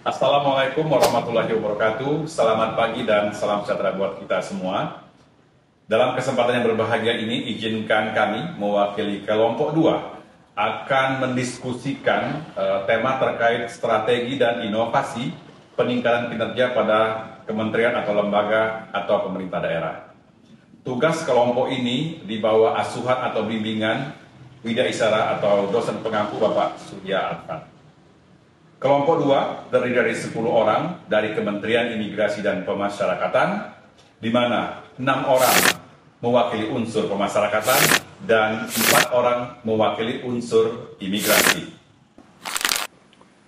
Assalamualaikum warahmatullahi wabarakatuh. Selamat pagi dan salam sejahtera buat kita semua. Dalam kesempatan yang berbahagia ini, izinkan kami mewakili kelompok 2 akan mendiskusikan tema terkait strategi dan inovasi peningkatan kinerja pada kementerian atau lembaga atau pemerintah daerah. Tugas kelompok ini di bawah asuhan atau bimbingan Widya Isara atau dosen pengampu Bapak Surya Arfan. Kelompok 2 terdiri dari 10 orang dari Kementerian Imigrasi dan Pemasyarakatan, di mana 6 orang mewakili unsur pemasyarakatan dan 4 orang mewakili unsur imigrasi.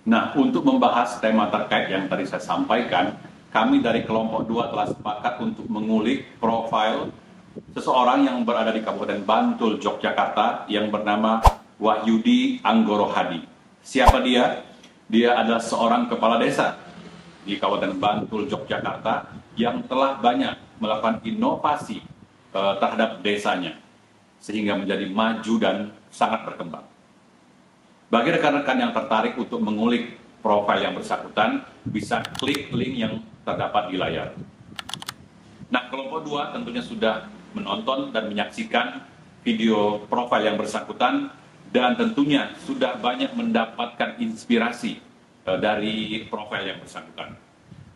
Nah, untuk membahas tema terkait yang tadi saya sampaikan, kami dari kelompok 2 telah sepakat untuk mengulik profil seseorang yang berada di Kabupaten Bantul, Yogyakarta, yang bernama Wahyudi Anggoro Hadi. Siapa dia? Dia adalah seorang kepala desa di Kabupaten Bantul, Yogyakarta yang telah banyak melakukan inovasi terhadap desanya sehingga menjadi maju dan sangat berkembang. Bagi rekan-rekan yang tertarik untuk mengulik profil yang bersangkutan, bisa klik link yang terdapat di layar. Nah, kelompok 2 tentunya sudah menonton dan menyaksikan video profil yang bersangkutan dan tentunya sudah banyak mendapatkan inspirasi dari profil yang bersangkutan.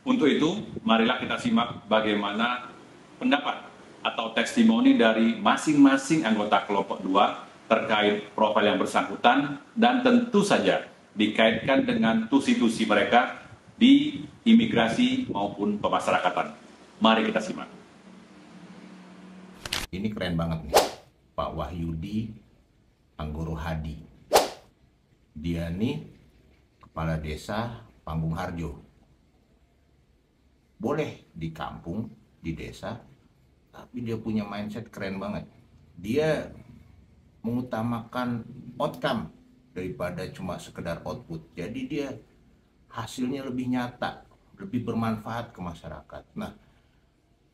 Untuk itu, marilah kita simak bagaimana pendapat atau testimoni dari masing-masing anggota kelompok 2 terkait profil yang bersangkutan dan tentu saja dikaitkan dengan tusi-tusi mereka di imigrasi maupun pemasyarakatan. Mari kita simak. Ini keren banget nih, Pak Wahyudi Anggoro Hadi. Dia nih kepala desa Panggung Harjo. Boleh di kampung, di desa, tapi dia punya mindset keren banget. Dia mengutamakan outcome daripada cuma sekedar output. Jadi dia hasilnya lebih nyata, lebih bermanfaat ke masyarakat. Nah,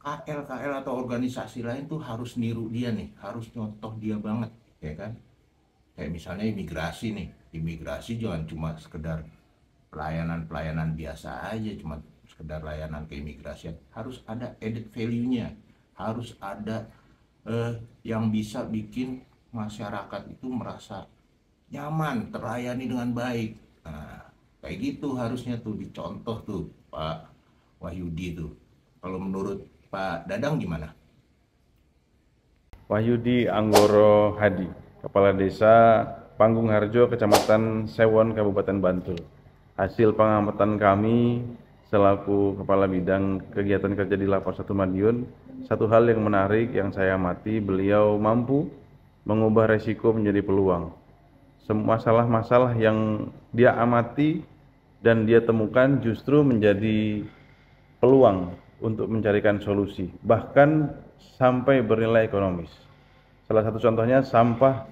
KL atau organisasi lain tuh harus niru dia nih, harus nyontoh dia banget, ya kan? Kayak misalnya imigrasi nih, imigrasi jangan cuma sekedar pelayanan biasa aja, cuma sekedar layanan keimigrasian. Harus ada added value-nya, harus ada yang bisa bikin masyarakat itu merasa nyaman, terlayani dengan baik. Nah, kayak gitu harusnya tuh dicontoh tuh Pak Wahyudi tuh. Kalau menurut Pak Dadang gimana? Wahyudi Anggoro Hadi, Kepala Desa Panggung Harjo, Kecamatan Sewon, Kabupaten Bantul. Hasil pengamatan kami selaku Kepala Bidang Kegiatan Kerja di Lapas 1 Madiun, satu hal yang menarik yang saya amati, beliau mampu mengubah resiko menjadi peluang. Semua masalah-masalah yang dia amati dan dia temukan justru menjadi peluang untuk mencarikan solusi, bahkan sampai bernilai ekonomis. Salah satu contohnya, sampah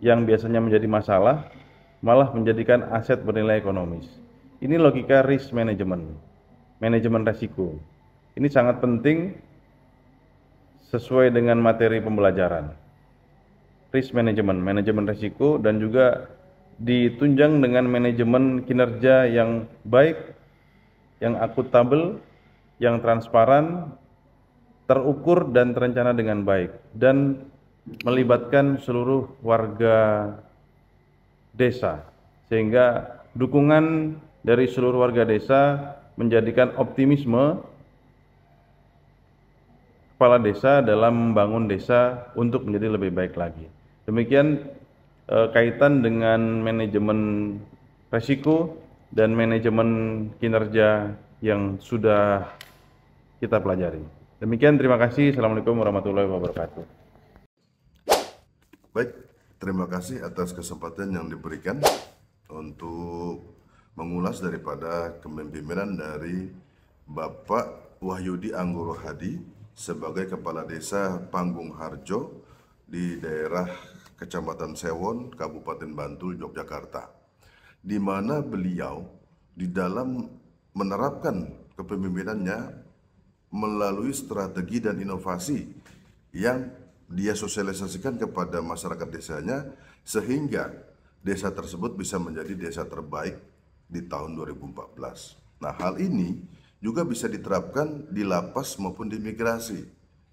yang biasanya menjadi masalah malah menjadikan aset bernilai ekonomis. Ini logika risk management, manajemen resiko. Ini sangat penting sesuai dengan materi pembelajaran. Risk management, manajemen resiko, dan juga ditunjang dengan manajemen kinerja yang baik, yang akuntabel, yang transparan, terukur dan terencana dengan baik, dan melibatkan seluruh warga desa, sehingga dukungan dari seluruh warga desa menjadikan optimisme kepala desa dalam membangun desa untuk menjadi lebih baik lagi. Demikian kaitan dengan manajemen resiko dan manajemen kinerja yang sudah kita pelajari. Demikian, terima kasih. Assalamualaikum warahmatullahi wabarakatuh. Baik, terima kasih atas kesempatan yang diberikan untuk mengulas daripada kepemimpinan dari Bapak Wahyudi Anggoro Hadi sebagai Kepala Desa Panggung Harjo di daerah Kecamatan Sewon, Kabupaten Bantul, Yogyakarta, di mana beliau di dalam menerapkan kepemimpinannya melalui strategi dan inovasi yang dia sosialisasikan kepada masyarakat desanya, sehingga desa tersebut bisa menjadi desa terbaik di tahun 2014. Nah, hal ini juga bisa diterapkan di lapas maupun di imigrasi.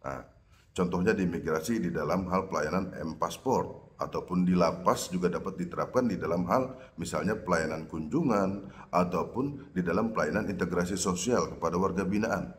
Nah, contohnya di imigrasi di dalam hal pelayanan M-Pasport, ataupun di lapas juga dapat diterapkan di dalam hal misalnya pelayanan kunjungan ataupun di dalam pelayanan integrasi sosial kepada warga binaan,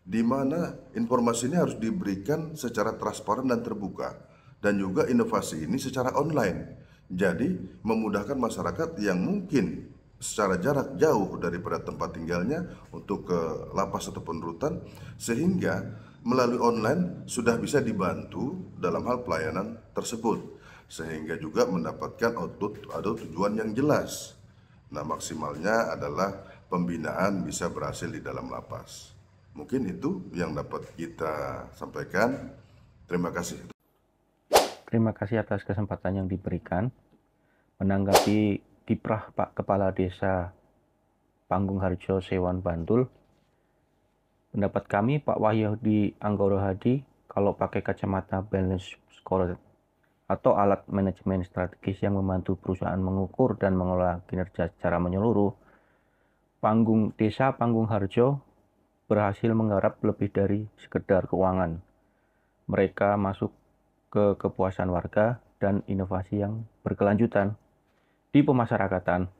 di mana informasi ini harus diberikan secara transparan dan terbuka, dan juga inovasi ini secara online. Jadi memudahkan masyarakat yang mungkin secara jarak jauh daripada tempat tinggalnya untuk ke lapas ataupun rutan, sehingga melalui online sudah bisa dibantu dalam hal pelayanan tersebut, sehingga juga mendapatkan output atau tujuan yang jelas. Nah, maksimalnya adalah pembinaan bisa berhasil di dalam lapas. Mungkin itu yang dapat kita sampaikan. Terima kasih. Terima kasih atas kesempatan yang diberikan. Menanggapi kiprah Pak Kepala Desa Panggung Harjo Sewan Bantul, pendapat kami Pak Wahyudi Anggoro Hadi, kalau pakai kacamata balance score atau alat manajemen strategis yang membantu perusahaan mengukur dan mengelola kinerja secara menyeluruh, Desa Panggung Harjo berhasil menggarap lebih dari sekedar keuangan. Mereka masuk ke kepuasan warga dan inovasi yang berkelanjutan. Di pemasyarakatan,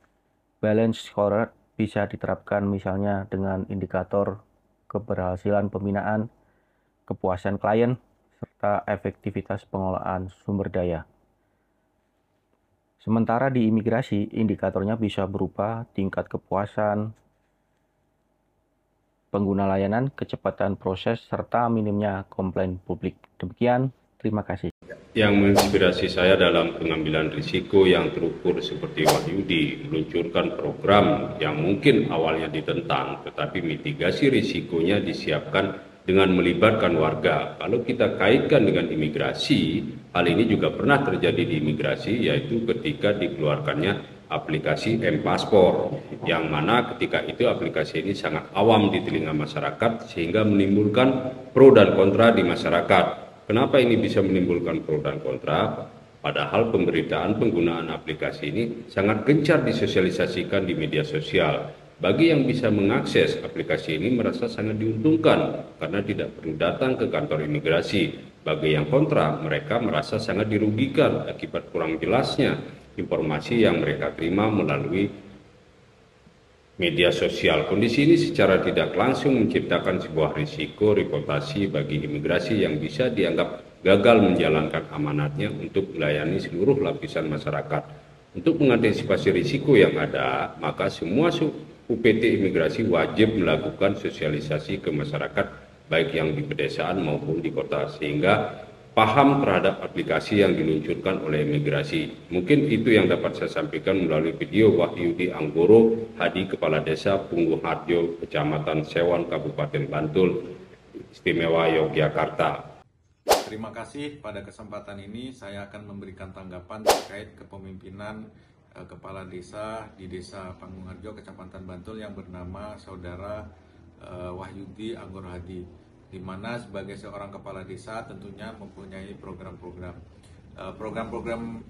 balance score bisa diterapkan misalnya dengan indikator keberhasilan pembinaan, kepuasan klien, serta efektivitas pengelolaan sumber daya. Sementara di imigrasi, indikatornya bisa berupa tingkat kepuasan pengguna layanan, kecepatan proses, serta minimnya komplain publik. Demikian, terima kasih. Yang menginspirasi saya dalam pengambilan risiko yang terukur seperti Wahyudi meluncurkan program yang mungkin awalnya ditentang, tetapi mitigasi risikonya disiapkan dengan melibatkan warga. Kalau kita kaitkan dengan imigrasi, hal ini juga pernah terjadi di imigrasi, yaitu ketika dikeluarkannya aplikasi M-Pasport, yang mana ketika itu aplikasi ini sangat awam di telinga masyarakat sehingga menimbulkan pro dan kontra di masyarakat. Kenapa ini bisa menimbulkan pro dan kontra? Padahal pemberitaan penggunaan aplikasi ini sangat gencar disosialisasikan di media sosial. Bagi yang bisa mengakses aplikasi ini merasa sangat diuntungkan karena tidak perlu datang ke kantor imigrasi. Bagi yang kontra, mereka merasa sangat dirugikan akibat kurang jelasnya informasi yang mereka terima melalui media sosial. Kondisi ini secara tidak langsung menciptakan sebuah risiko reputasi bagi imigrasi yang bisa dianggap gagal menjalankan amanatnya untuk melayani seluruh lapisan masyarakat. Untuk mengantisipasi risiko yang ada, maka semua UPT imigrasi wajib melakukan sosialisasi ke masyarakat, baik yang di pedesaan maupun di kota, sehingga paham terhadap aplikasi yang diluncurkan oleh imigrasi. Mungkin itu yang dapat saya sampaikan melalui video Wahyudi Anggoro Hadi, Kepala Desa Panggung Harjo, Kecamatan Sewan, Kabupaten Bantul, Istimewa Yogyakarta. Terima kasih. Pada kesempatan ini saya akan memberikan tanggapan terkait kepemimpinan Kepala Desa di Desa Panggung Harjo, Kecamatan Bantul yang bernama Saudara Wahyudi Anggoro Hadi, di mana sebagai seorang kepala desa tentunya mempunyai program-program. Program-program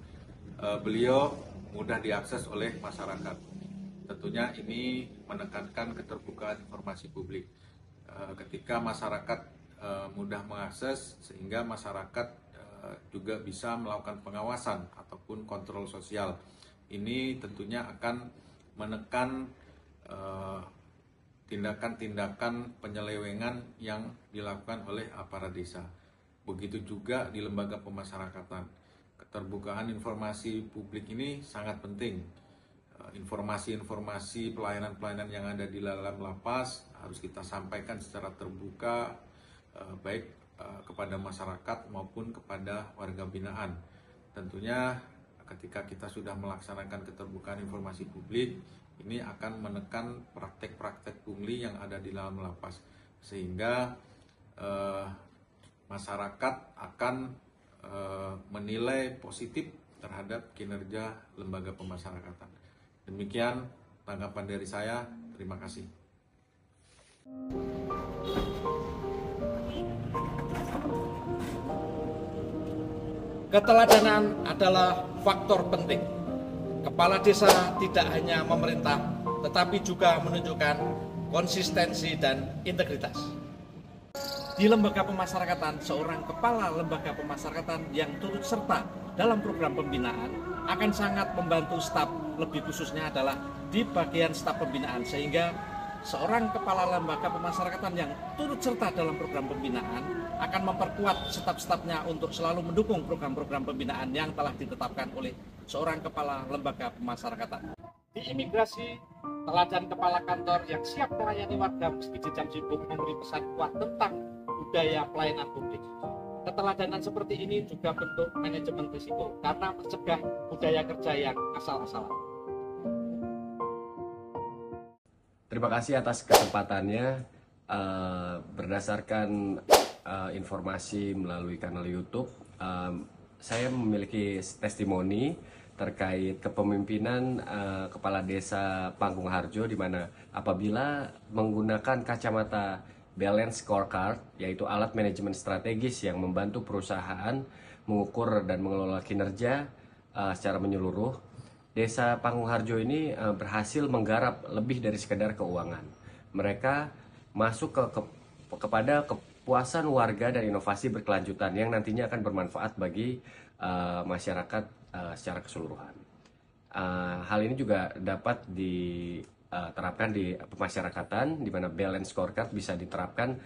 beliau mudah diakses oleh masyarakat. Tentunya ini menekankan keterbukaan informasi publik. Ketika masyarakat mudah mengakses, sehingga masyarakat juga bisa melakukan pengawasan ataupun kontrol sosial. Ini tentunya akan menekan tindakan-tindakan penyelewengan yang dilakukan oleh aparat desa. Begitu juga di lembaga pemasyarakatan. Keterbukaan informasi publik ini sangat penting. Informasi-informasi pelayanan-pelayanan yang ada di dalam lapas harus kita sampaikan secara terbuka, baik kepada masyarakat maupun kepada warga binaan. Tentunya ketika kita sudah melaksanakan keterbukaan informasi publik, ini akan menekan praktek-praktek pungli yang ada di dalam lapas, sehingga masyarakat akan menilai positif terhadap kinerja lembaga pemasyarakatan. Demikian tanggapan dari saya. Terima kasih. Keteladanan adalah faktor penting. Kepala desa tidak hanya memerintah, tetapi juga menunjukkan konsistensi dan integritas. Di lembaga pemasyarakatan, seorang kepala lembaga pemasyarakatan yang turut serta dalam program pembinaan akan sangat membantu staf, lebih khususnya adalah di bagian staf pembinaan, sehingga seorang kepala lembaga pemasyarakatan yang turut serta dalam program pembinaan akan memperkuat staf-stafnya untuk selalu mendukung program-program pembinaan yang telah ditetapkan oleh seorang kepala lembaga pemasyarakatan. Di imigrasi, teladan kepala kantor yang siap melayani warga meski di jam sibuk memberi pesan kuat tentang budaya pelayanan publik. Keteladanan seperti ini juga bentuk manajemen risiko karena mencegah budaya kerja yang asal-asalan. Terima kasih atas kesempatannya. Berdasarkan informasi melalui kanal YouTube, saya memiliki testimoni terkait kepemimpinan Kepala Desa Panggung Harjo, di mana apabila menggunakan kacamata Balance Scorecard, yaitu alat manajemen strategis yang membantu perusahaan mengukur dan mengelola kinerja secara menyeluruh, Desa Panggung Harjo ini berhasil menggarap lebih dari sekedar keuangan. Mereka masuk kepada kepuasan warga dan inovasi berkelanjutan yang nantinya akan bermanfaat bagi masyarakat secara keseluruhan. Hal ini juga dapat diterapkan di pemasyarakatan, di mana balance scorecard bisa diterapkan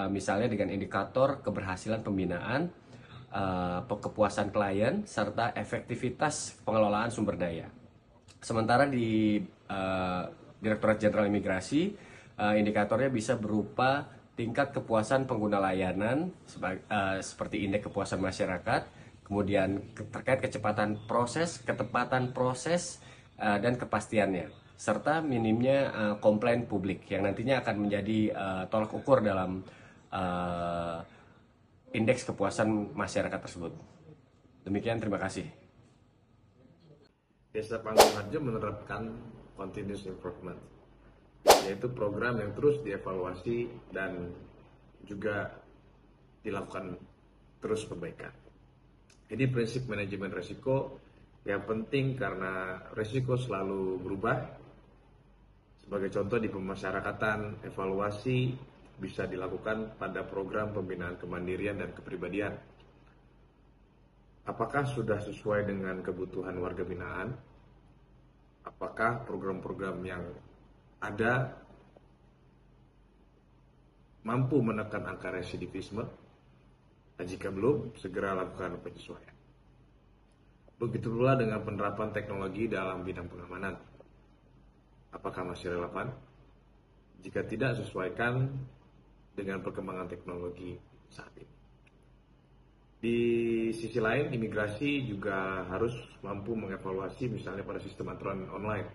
misalnya dengan indikator keberhasilan pembinaan, kepuasan klien, serta efektivitas pengelolaan sumber daya. Sementara di Direktorat Jenderal Imigrasi, indikatornya bisa berupa tingkat kepuasan pengguna layanan seperti indeks kepuasan masyarakat, kemudian terkait kecepatan proses, ketepatan proses, dan kepastiannya, serta minimnya komplain publik yang nantinya akan menjadi tolak ukur dalam indeks kepuasan masyarakat tersebut. Demikian, terima kasih. Desa Panggung Harjo menerapkan continuous improvement, yaitu program yang terus dievaluasi dan juga dilakukan terus perbaikan. Ini prinsip manajemen risiko yang penting karena risiko selalu berubah. Sebagai contoh, di pemasyarakatan, evaluasi bisa dilakukan pada program pembinaan kemandirian dan kepribadian. Apakah sudah sesuai dengan kebutuhan warga binaan? Apakah program-program yang ada mampu menekan angka residivisme? Dan jika belum, segera lakukan penyesuaian. Begitu pula dengan penerapan teknologi dalam bidang pengamanan. Apakah masih relevan? Jika tidak, sesuaikan dengan perkembangan teknologi saat ini. Di sisi lain, imigrasi juga harus mampu mengevaluasi misalnya pada sistem aturan online.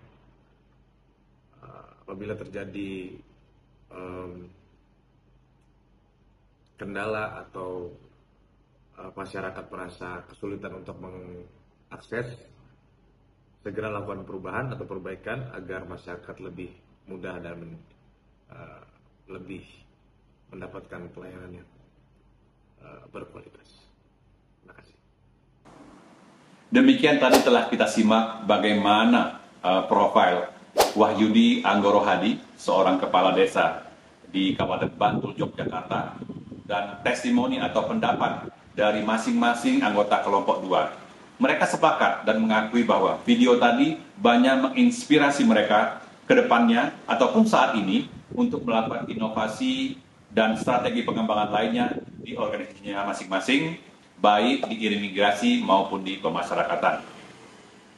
Apabila terjadi kendala atau masyarakat merasa kesulitan untuk mengakses, segera lakukan perubahan atau perbaikan agar masyarakat lebih mudah dan lebih mendapatkan pelayanan yang berkualitas. Terima kasih. Demikian tadi telah kita simak bagaimana profil Wahyudi Anggoro Hadi, seorang kepala desa di Kabupaten Bantul, Yogyakarta, dan testimoni atau pendapat dari masing-masing anggota kelompok 2. Mereka sepakat dan mengakui bahwa video tadi banyak menginspirasi mereka ke depannya ataupun saat ini untuk melakukan inovasi dan strategi pengembangan lainnya di organisasinya masing-masing, baik di imigrasi maupun di pemasyarakatan.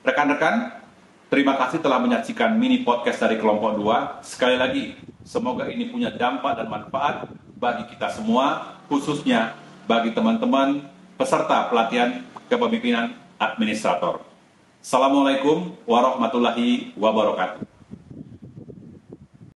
Rekan-rekan, terima kasih telah menyaksikan mini podcast dari kelompok 2. Sekali lagi, semoga ini punya dampak dan manfaat bagi kita semua, khususnya bagi teman-teman peserta pelatihan kepemimpinan administrator. Assalamualaikum warahmatullahi wabarakatuh.